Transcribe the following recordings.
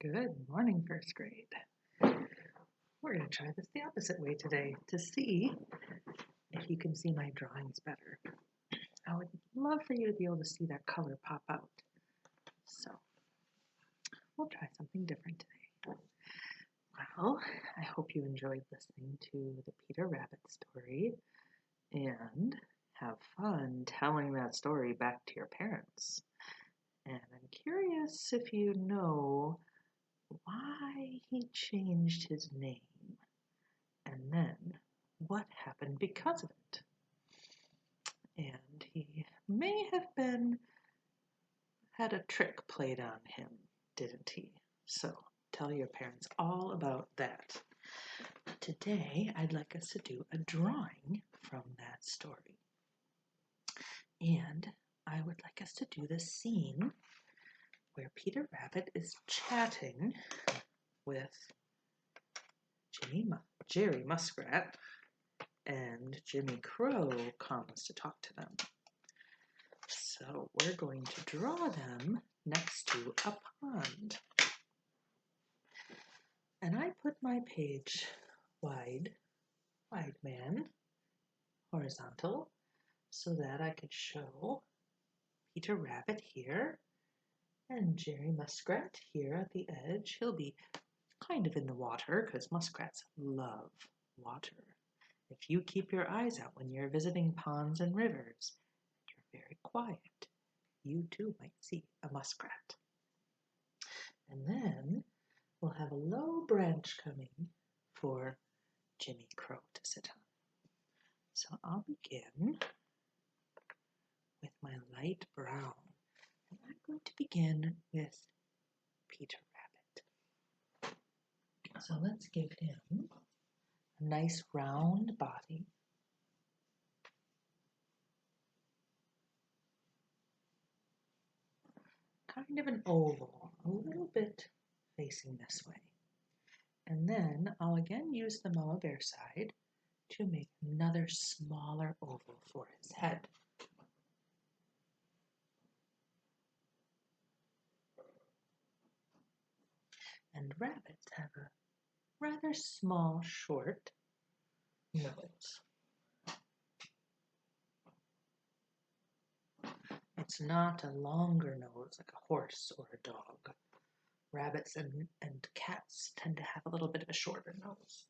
Good morning, first grade. We're going to try this the opposite way today to see if you can see my drawings better. I would love for you to be able to see that color pop out. So we'll try something different today. Well, I hope you enjoyed listening to the Peter Rabbit story and have fun telling that story back to your parents. And I'm curious if you know why he changed his name. And then what happened because of it. And he may have had a trick played on him, didn't he? So tell your parents all about that. Today, I'd like us to do a drawing from that story. And I would like us to do the scene where Peter Rabbit is chatting with Jerry Muskrat, and Jimmy Crow comes to talk to them. So we're going to draw them next to a pond. And I put my page wide man, horizontal, so that I could show Peter Rabbit here and Jerry Muskrat here at the edge. He'll be kind of in the water because muskrats love water. If you keep your eyes out when you're visiting ponds and rivers, you're very quiet, you too might see a muskrat. And then we'll have a low branch coming for Jimmy Crow to sit on. So I'll begin with my light brown. And I'm going to begin with Peter Rabbit. So let's give him a nice round body. Kind of an oval, a little bit facing this way. And then I'll again use the Mama Bear side to make another smaller oval for his head. And rabbits have a rather small, short nose. It's not a longer nose like a horse or a dog. Rabbits and cats tend to have a little bit of a shorter nose.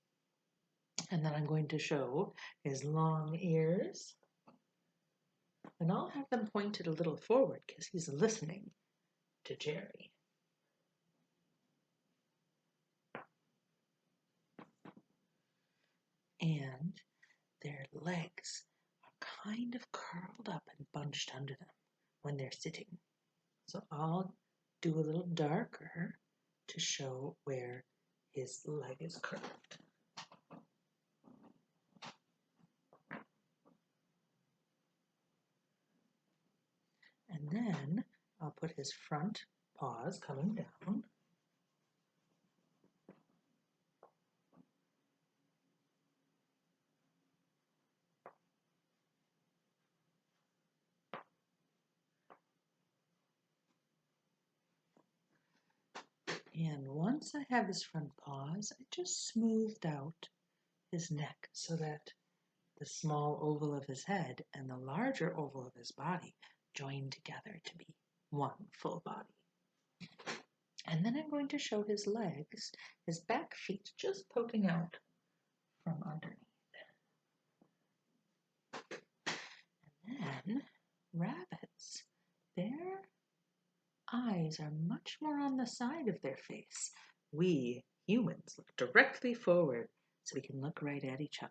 And then I'm going to show his long ears. And I'll have them pointed a little forward because he's listening to Jerry. And their legs are kind of curled up and bunched under them when they're sitting. So I'll do a little darker to show where his leg is curved. And then I'll put his front paws coming down. And once I have his front paws, I just smoothed out his neck so that the small oval of his head and the larger oval of his body join together to be one full body. And then I'm going to show his legs, his back feet just poking out from underneath. And then rabbits, their eyes are much more on the side of their face. We humans look directly forward so we can look right at each other.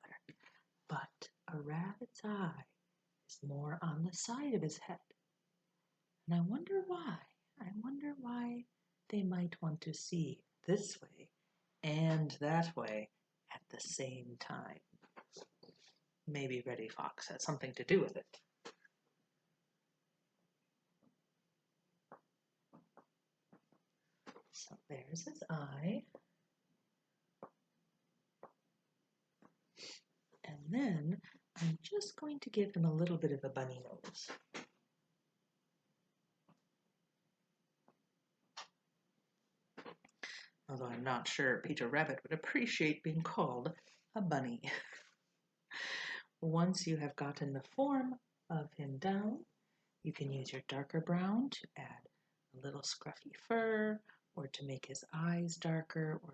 But a rabbit's eye is more on the side of his head. And I wonder why. I wonder why they might want to see this way and that way at the same time. Maybe Reddy Fox has something to do with it. So there's his eye. And then I'm just going to give him a little bit of a bunny nose. Although I'm not sure Peter Rabbit would appreciate being called a bunny. Once you have gotten the form of him down, you can use your darker brown to add a little scruffy fur, or to make his eyes darker, or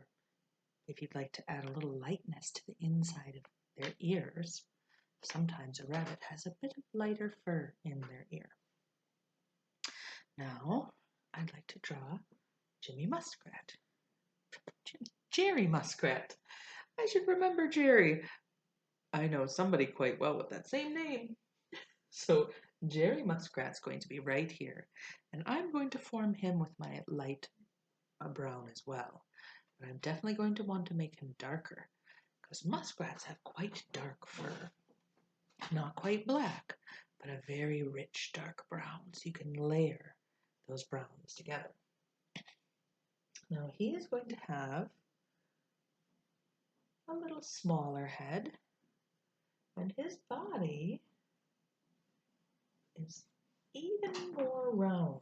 if you'd like to add a little lightness to the inside of their ears. Sometimes a rabbit has a bit of lighter fur in their ear. Now, I'd like to draw Jimmy Muskrat. Jerry Muskrat. I should remember Jerry. I know somebody quite well with that same name. So Jerry Muskrat's going to be right here, and I'm going to form him with my light brown as well. But I'm definitely going to want to make him darker, because muskrats have quite dark fur. Not quite black, but a very rich dark brown, so you can layer those browns together. Now he is going to have a little smaller head, and his body is even more round.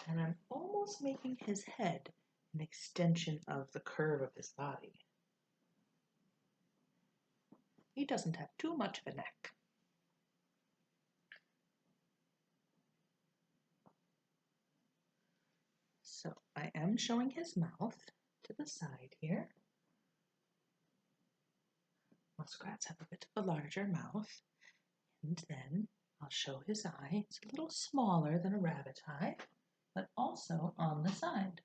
And I'm almost making his head an extension of the curve of his body. He doesn't have too much of a neck. So I am showing his mouth to the side here. Muskrats have a bit of a larger mouth. And then I'll show his eye. It's a little smaller than a rabbit eye, but also on the side.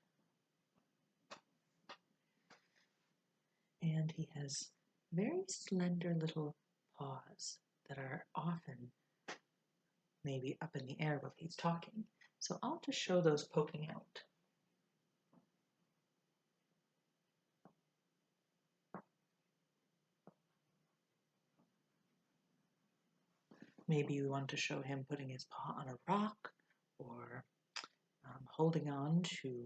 And he has very slender little paws that are often maybe up in the air while he's talking. So I'll just show those poking out. Maybe you want to show him putting his paw on a rock, or holding on to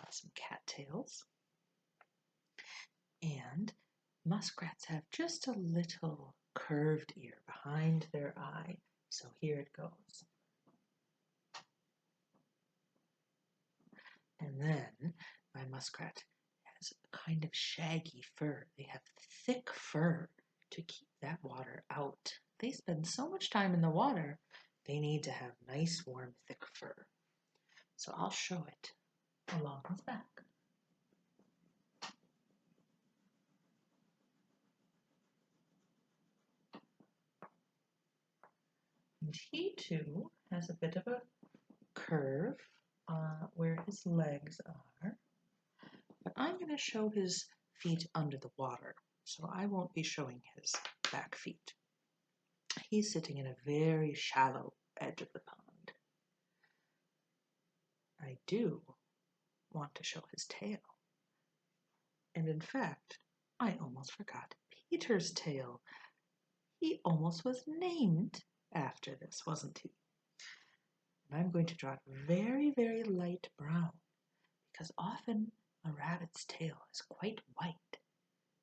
some cattails. And muskrats have just a little curved ear behind their eye. So here it goes. And then my muskrat has a kind of shaggy fur. They have thick fur to keep that water out. They spend so much time in the water, they need to have nice, warm, thick fur. So I'll show it along his back. And he too has a bit of a curve where his legs are. But I'm going to show his feet under the water, so I won't be showing his back feet. He's sitting in a very shallow edge of the pond. I do want to show his tail. And in fact, I almost forgot Peter's tail. He almost was named after this, wasn't he? And I'm going to draw it very, very light brown, because often a rabbit's tail is quite white.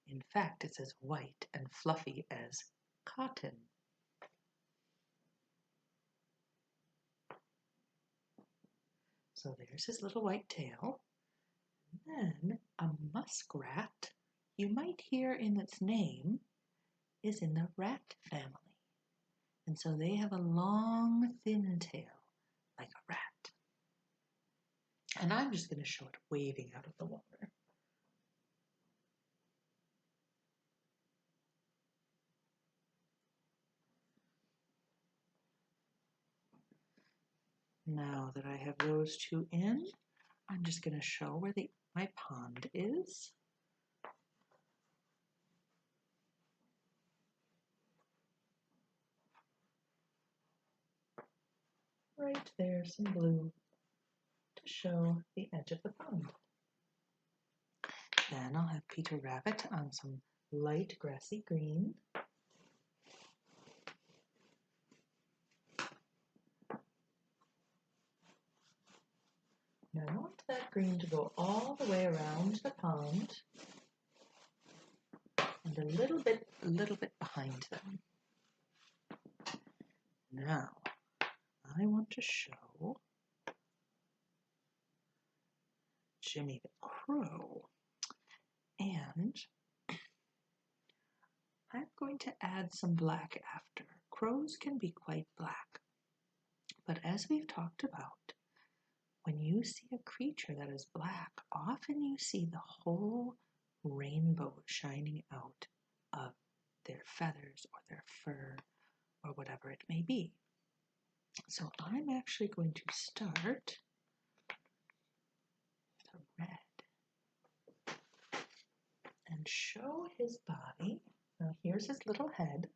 In fact, it's as white and fluffy as cotton. So there's his little white tail. And then a muskrat, you might hear in its name, is in the rat family. And so they have a long, thin tail, like a rat. And I'm just going to show it waving out of the water. Now that I have those two in, I'm just going to show where my pond is. Right there, some blue to show the edge of the pond. Then I'll have Peter Rabbit on some light grassy green. Now I want that green to go all the way around the pond and a little bit behind them. Now I want to show Jimmy the Crow. And I'm going to add some black after. Crows can be quite black. But as we've talked about, when you see a creature that is black, often you see the whole rainbow shining out of their feathers or their fur or whatever it may be. So I'm actually going to start with a red and show his body. Now here's his little head.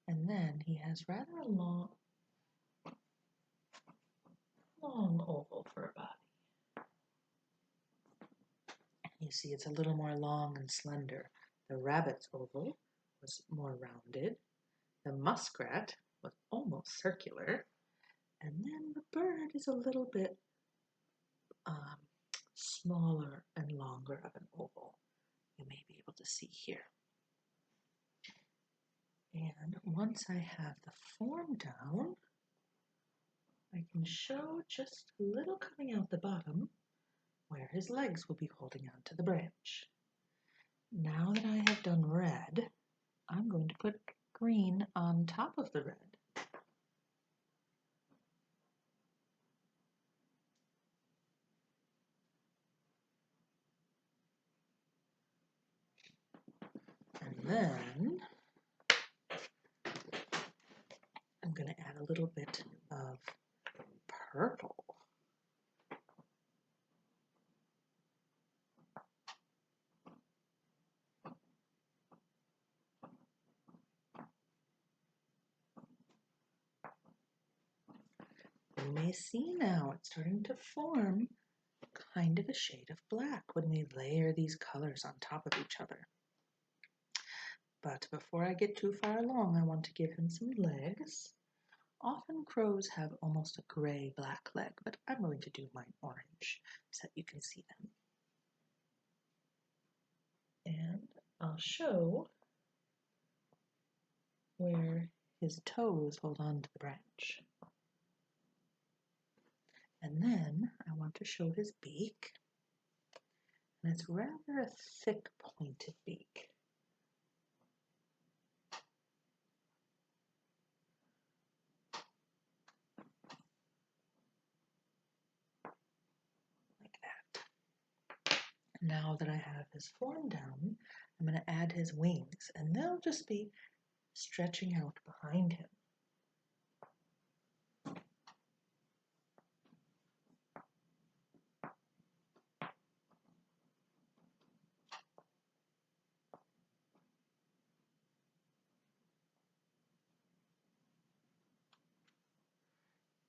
And then he has rather a long oval for a body. You see it's a little more long and slender. The rabbit's oval was more rounded. The muskrat was almost circular. And then the bird is a little bit smaller and longer of an oval. You may be able to see here. And once I have the form down, I can show just a little coming out the bottom where his legs will be holding on to the branch. Now that I have done red, I'm going to put green on top of the red. And then I'm going to add a little bit of purple. You may see now it's starting to form kind of a shade of black when we layer these colors on top of each other. But before I get too far along, I want to give him some legs. Often crows have almost a gray-black leg, but I'm going to do mine orange so that you can see them. And I'll show where his toes hold on to the branch. And then I want to show his beak. And it's rather a thick, pointed beak. Like that. Now that I have his form down, I'm going to add his wings, and they'll just be stretching out behind him.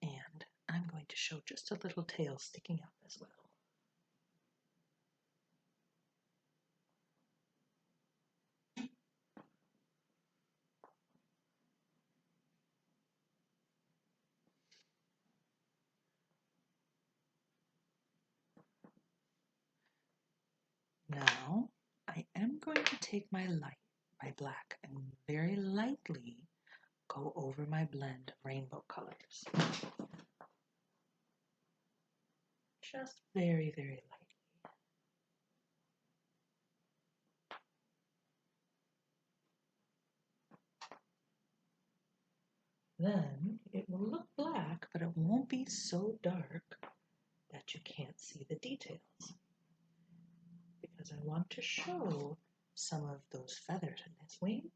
And I'm going to show just a little tail sticking up as well. Now, I am going to take my black and very lightly go over my blend of rainbow colors. Just very, very lightly. Then it will look black, but it won't be so dark that you can't see the details. Because I want to show some of those feathers in his wing.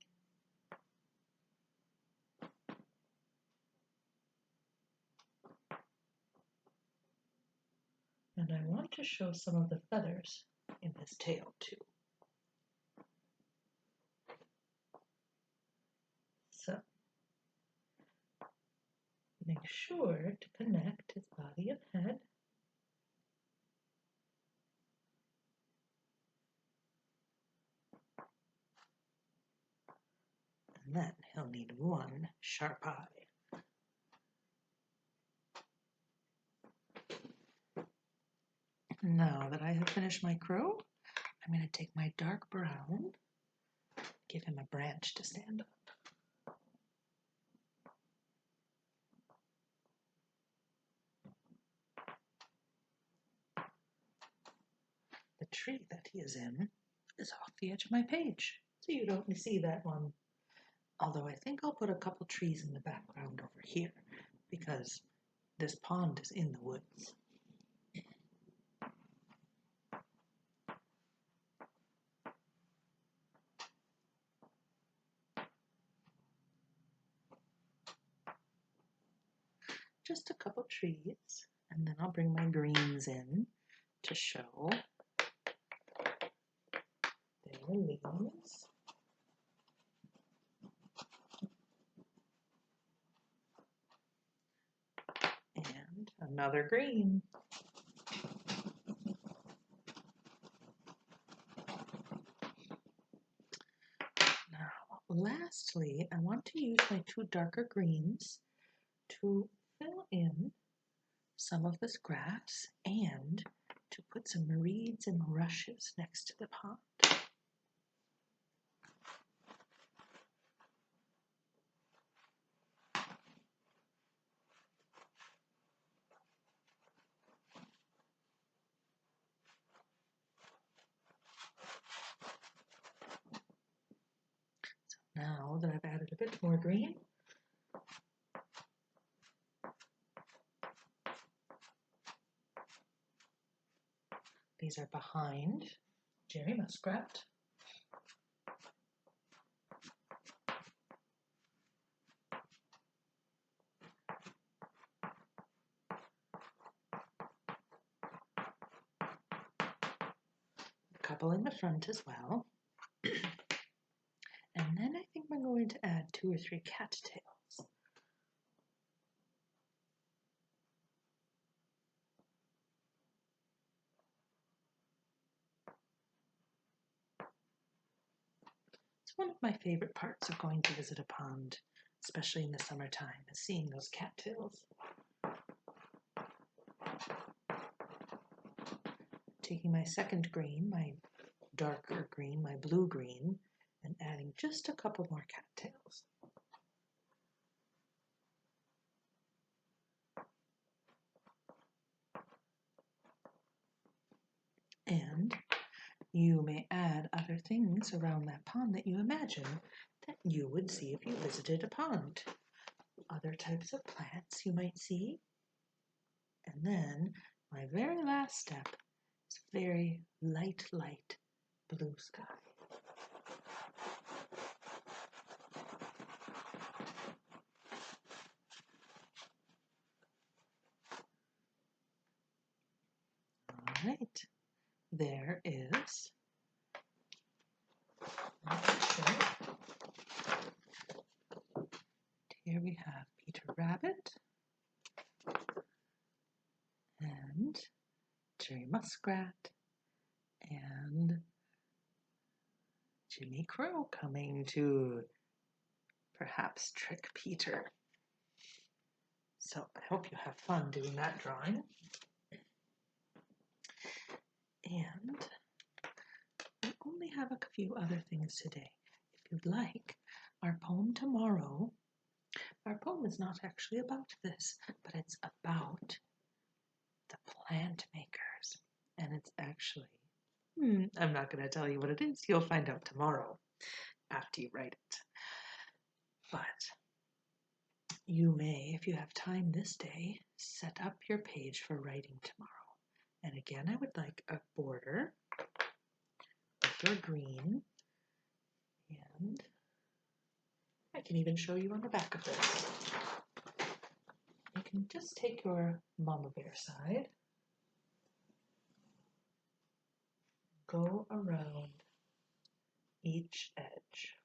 And I want to show some of the feathers in his tail too. So, make sure to connect his body and head. And then he'll need one sharp eye. Now that I have finished my crow, I'm going to take my dark brown, give him a branch to stand on. tree that he is in is off the edge of my page, so you don't see that one. Although I think I'll put a couple trees in the background over here because this pond is in the woods. Just a couple trees, and then I'll bring my greens in to show their leaves. And another green. Now, lastly, I want to use my two darker greens to fill in some of this grass and to put some reeds and rushes next to the pond. Now that I've added a bit more green, these are behind Jerry Muskrat. A couple in the front as well. And then I think I'm going to add 2 or 3 cattails. It's one of my favorite parts of going to visit a pond, especially in the summertime, is seeing those cattails. Taking my second green, my darker green, my blue green, and adding just a couple more cattails. And you may add other things around that pond that you imagine that you would see if you visited a pond. Other types of plants you might see. And then my very last step is very light blue sky. All right, there is my picture. Here we have Peter Rabbit and Jerry Muskrat and Jimmy Crow coming to perhaps trick Peter. So I hope you have fun doing that drawing. And we only have a few other things today. If you'd like, our poem tomorrow, our poem is not actually about this, but it's about the plant makers. And it's actually, I'm not going to tell you what it is. You'll find out tomorrow after you write it. But you may, if you have time this day, set up your page for writing tomorrow. And again, I would like a border with your green, and I can even show you on the back of this. You can just take your mama bear side, go around each edge.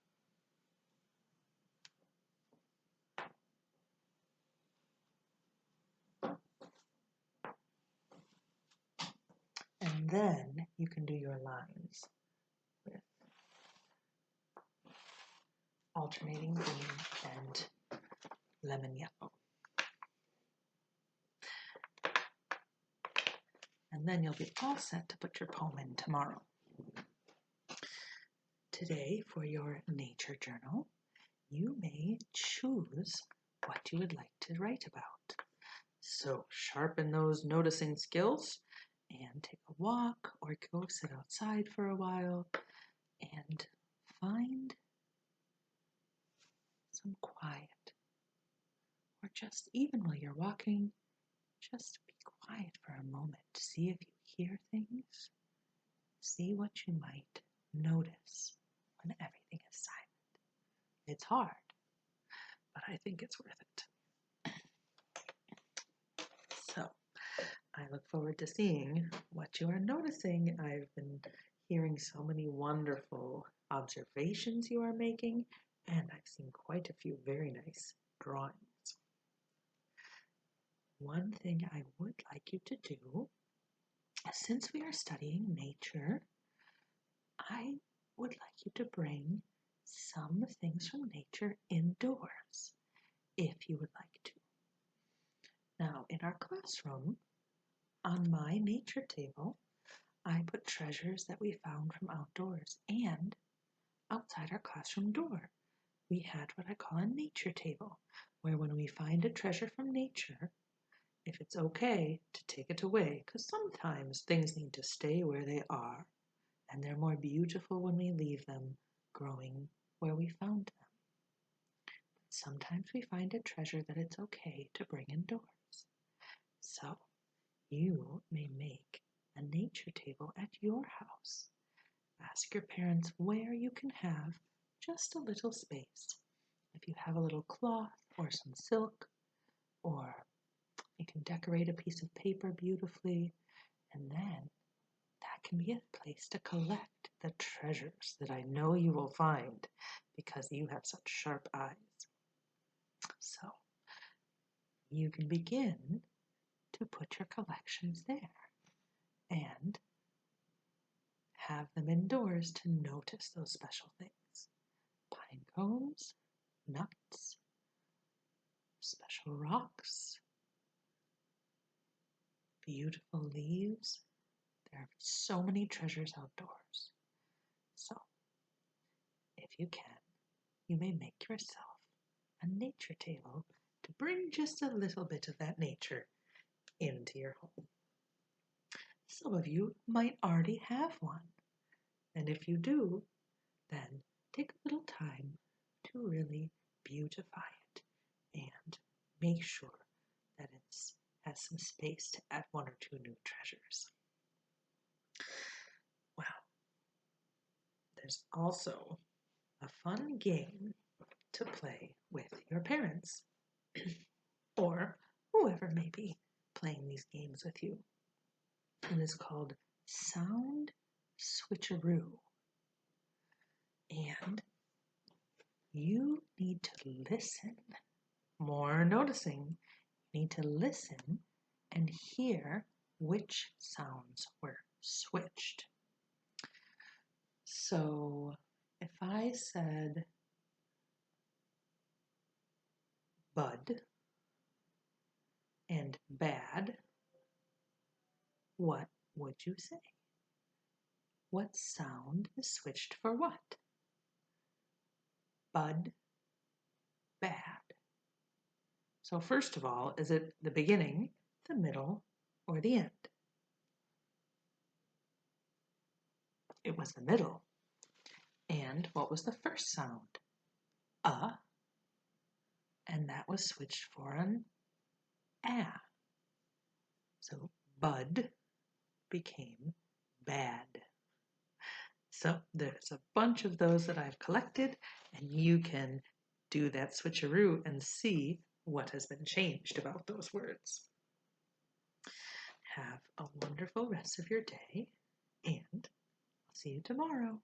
And then you can do your lines with alternating green and lemon yellow. And then you'll be all set to put your poem in tomorrow. Today, for your nature journal, you may choose what you would like to write about. So sharpen those noticing skills and take a walk or go sit outside for a while and find some quiet. Or just even while you're walking, just be quiet for a moment to see if you hear things. See what you might notice when everything is silent. It's hard, but I think it's worth it. So, I look forward to seeing what you are noticing. I've been hearing so many wonderful observations you are making, and I've seen quite a few very nice drawings. One thing I would like you to do, since we are studying nature, I would like you to bring some things from nature indoors, if you would like to. Now, in our classroom, on my nature table, I put treasures that we found from outdoors, and outside our classroom door, we had what I call a nature table, where when we find a treasure from nature, if it's okay to take it away, because sometimes things need to stay where they are, and they're more beautiful when we leave them growing where we found them. But sometimes we find a treasure that it's okay to bring indoors. So you may make a nature table at your house. Ask your parents where you can have just a little space. If you have a little cloth or some silk, or you can decorate a piece of paper beautifully, and then that can be a place to collect the treasures that I know you will find because you have such sharp eyes. So you can begin to put your collections there and have them indoors to notice those special things. Pine cones, nuts, special rocks, beautiful leaves. There are so many treasures outdoors. So, if you can, you may make yourself a nature table to bring just a little bit of that nature into your home. Some of you might already have one, and if you do, then take a little time to really beautify it and make sure that it has some space to add one or two new treasures. Well, there's also a fun game to play with your parents or whoever may be playing these games with you. It is called Sound Switcheroo. And you need to listen. More noticing. You need to listen and hear which sounds were switched. So if I said bud and bad, what would you say? What sound is switched for what? Bud, bad. So first of all, is it the beginning, the middle, or the end? It was the middle. And what was the first sound? And that was switched for an ah. So bud became bad. So there's a bunch of those that I've collected, and you can do that switcheroo and see what has been changed about those words. Have a wonderful rest of your day, and I'll see you tomorrow.